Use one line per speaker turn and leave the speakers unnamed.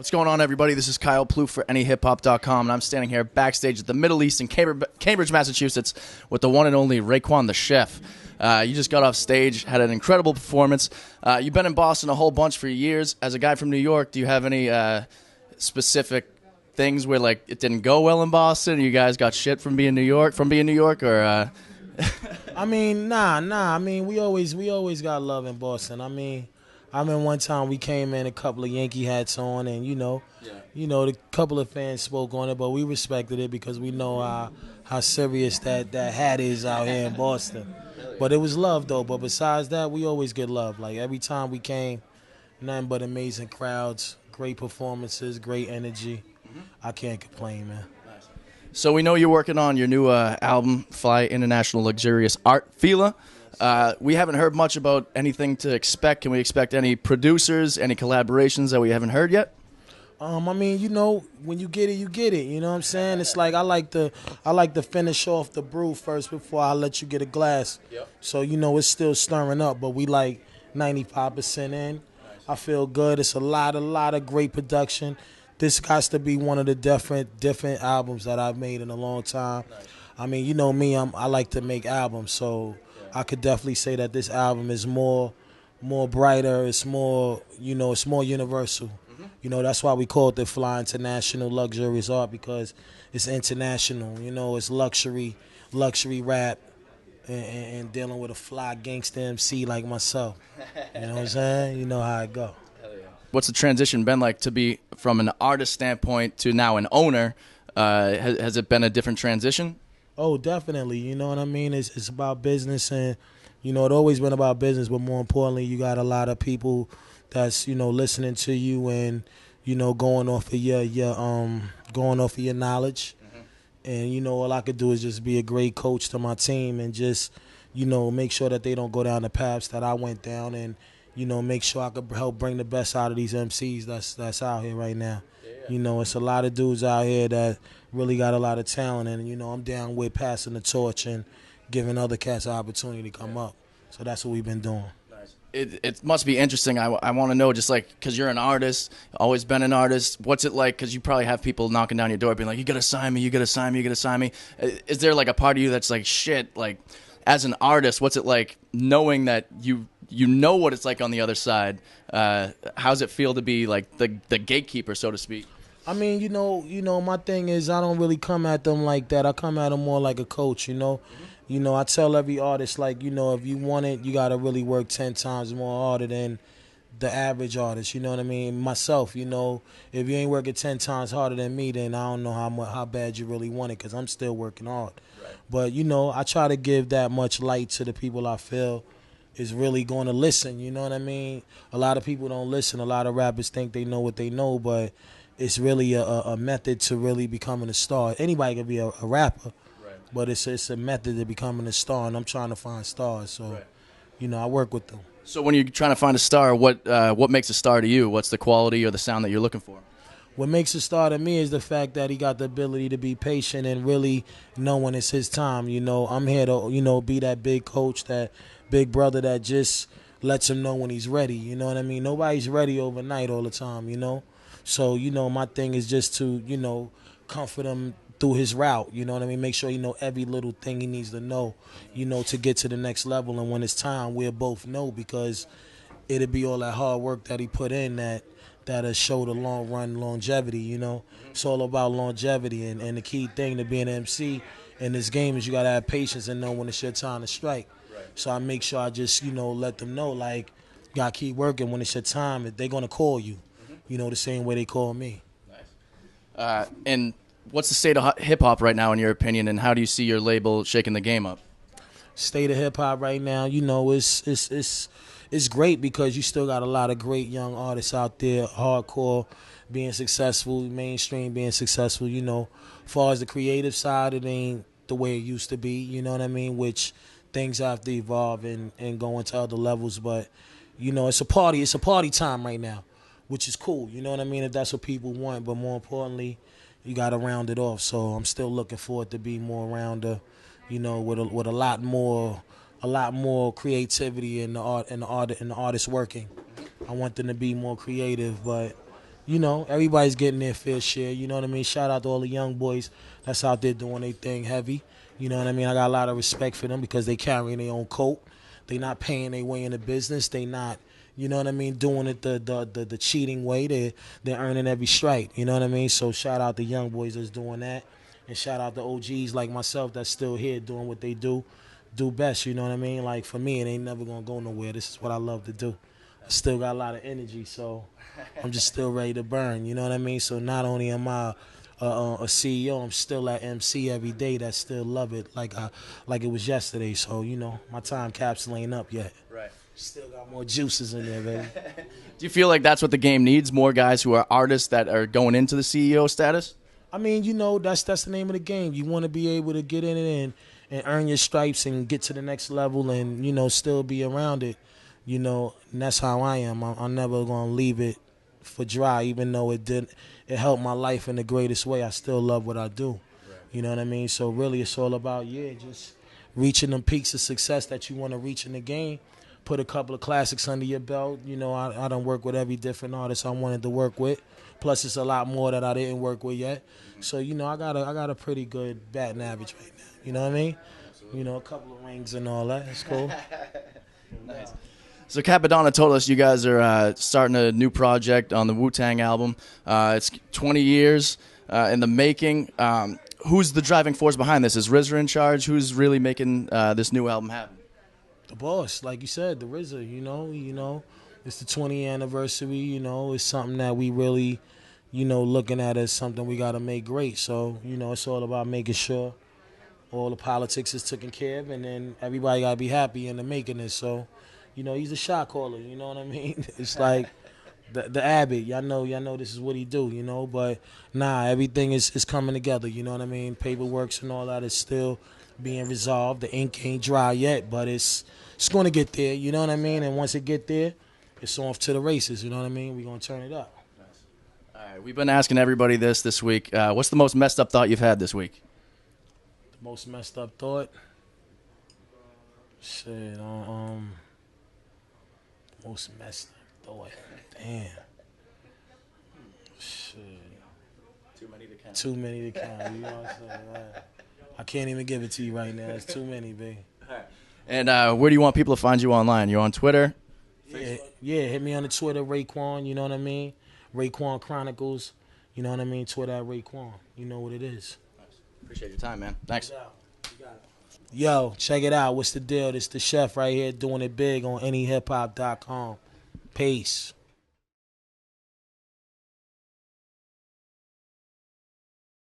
What's going on, everybody? This is Kyle Plouffe for NEHip-Hop.com, and I'm standing here backstage at the Middle East in Cambridge, Massachusetts, with the one and only Raekwon The Chef. You just got off stage, had an incredible performance. You've been in Boston a whole bunch for years. As a guy from New York, do you have any specific things where like it didn't go well in Boston? You guys got shit from being New York, or?
I mean, nah. I mean, we always got love in Boston. I mean, one time we came in a couple of Yankee hats on, and the couple of fans spoke on it, but we respected it because we know how serious that hat is out here in Boston. But it was love though. But besides that, we always get love. Like every time we came, nothing but amazing crowds, great performances, great energy. I can't complain, man.
So we know you're working on your new album, Fly International Luxurious Art Fila. We haven't heard much about anything to expect. Can we expect any producers, any collaborations that we haven't heard yet?
I mean, when you get it, you get it. You know what I'm saying? It's like I like to finish off the brew first before I let you get a glass. Yep. So it's still stirring up, but we like 95% in. Nice. I feel good. It's a lot of great production. This has to be one of the different albums that I've made in a long time. Nice. I mean, you know me, I like to make albums, so I could definitely say that this album is more brighter. It's more, it's more universal. Mm-hmm. That's why we call it the Fly International Luxurious Art, because it's international. It's luxury rap, and dealing with a fly gangster MC like myself. You know what I'm saying? You know how it go.
What's the transition been like to be from an artist standpoint to now an owner? Has it been a different transition?
Oh, definitely. You know what I mean? It's about business, and it always been about business. But more importantly, you got a lot of people that's listening to you and going off of your knowledge. Mm-hmm. And all I could do is just be a great coach to my team and just make sure that they don't go down the paths that I went down, and make sure I could help bring the best out of these MCs that's out here right now. Yeah. It's a lot of dudes out here that really got a lot of talent, and I'm down with passing the torch and giving other cats an opportunity to come up. So that's what we've been doing.
Nice. It must be interesting. I want to know, just like, because you're an artist, always been an artist. What's it like? Because you probably have people knocking down your door being like, you got to sign me, you got to sign me, you got to sign me. Is there like a part of you that's like, shit, like as an artist, what's it like knowing that you know what it's like on the other side? How's it feel to be like the gatekeeper, so to speak?
I mean, my thing is I don't really come at them like that. I come at them more like a coach, Mm-hmm. I tell every artist, like, if you want it, you got to really work 10 times more harder than the average artist, you know what I mean? Myself, if you ain't working 10 times harder than me, then I don't know how bad you really want it, because I'm still working hard. Right. But, I try to give that much light to the people I feel is really going to listen, you know what I mean? A lot of people don't listen. A lot of rappers think they know what they know, but it's really a method to really becoming a star. Anybody can be a rapper, right, but it's a method to becoming a star, and I'm trying to find stars. So, right, I work with them.
So when you're trying to find a star, what makes a star to you? What's the quality or the sound that you're looking for?
What makes a star to me is the fact that he got the ability to be patient and really know when it's his time. I'm here to, be that big coach, that big brother that just lets him know when he's ready. You know what I mean? Nobody's ready overnight all the time, So, my thing is just to, comfort him through his route, you know what I mean? Make sure every little thing he needs to know, to get to the next level. And when it's time, we'll both know, because it'll be all that hard work that he put in that'll show the long run longevity, It's all about longevity. And the key thing to being an MC in this game is you got to have patience and know when it's your time to strike. Right. So I make sure I just, let them know, like, you got to keep working. When it's your time, they're going to call you, the same way they call me.
Nice. And what's the state of hip-hop right now, in your opinion, and how do you see your label shaking the game up?
State of hip-hop right now, it's great, because you still got a lot of great young artists out there, hardcore, being successful, mainstream being successful. As far as the creative side, it ain't the way it used to be, you know what I mean, which things have to evolve and go into other levels. But, it's a party time right now, which is cool, you know what I mean, if that's what people want. But more importantly, you got to round it off. So I'm still looking forward to be more rounder, with a lot more creativity in the art and the artists working. I want them to be more creative, but you know, everybody's getting their fair share. You know what I mean? Shout out to all the young boys that's out there doing their thing heavy. You know what I mean? I got a lot of respect for them because they carrying their own coat. They not paying their way in the business. They not, you know what I mean, doing it the cheating way. They're earning every stripe. You know what I mean? So shout out to young boys that's doing that. And shout out to OGs like myself that's still here doing what they do best. You know what I mean? Like for me, it ain't never going to go nowhere. This is what I love to do. I still got a lot of energy, so I'm just still ready to burn. You know what I mean? So not only am I a CEO, I'm still at MC every day that still love it like it was yesterday. So, you know, my time capsule ain't up yet.
Right.
Still got more juices in there, baby.
Do you feel like that's what the game needs, more guys who are artists that are going into the CEO status?
I mean, you know, that's the name of the game. You want to be able to get in it and earn your stripes and get to the next level and, you know, still be around it. You know, and that's how I am. I'm never going to leave it for dry, even though it helped my life in the greatest way. I still love what I do. Right. You know what I mean? So really it's all about, just reaching them peaks of success that you want to reach in the game. Put a couple of classics under your belt. You know, I done work with every different artist I wanted to work with. Plus it's a lot more that I didn't work with yet. So, you know, I got a pretty good batting average right now. You know what I mean? Absolutely. You know, a couple of rings and all that. It's cool.
Nice. So Capadonna told us you guys are starting a new project on the Wu-Tang album. It's 20 years in the making. Who's the driving force behind this? Is RZA in charge? Who's really making this new album happen?
The boss, like you said, the RZA. You know, it's the 20th anniversary. You know, it's something that we really, you know, looking at as something we got to make great. So, you know, it's all about making sure all the politics is taken care of, and then everybody got to be happy in the making it. So, you know, he's a shot caller, you know what I mean? It's like the Abbott, y'all know this is what he do, you know, but nah, everything is coming together, you know what I mean? Paperworks and all that is still being resolved. The ink ain't dry yet, but it's going to get there, you know what I mean? And once it get there, it's off to the races, you know what I mean? We're going to turn it up.
Nice. All right, we've been asking everybody this week. What's the most messed up thought you've had this week?
The most messed up thought? Shit, most messed up thought. Damn. Shit.
Too many to count.
Too many to count. You know what I'm saying? Right. I can't even give it to you right now. It's too many, baby.
All right. And where do you want people to find you online? You're on Twitter?
Yeah. Hit me on the Twitter, Raekwon. You know what I mean? Raekwon Chronicles. You know what I mean? Twitter at Raekwon. You know what it is.
Nice. Appreciate your time, man. Thanks.
Yo, check it out. What's the deal? This the chef right here doing it big on NEHip-Hop.com. Peace.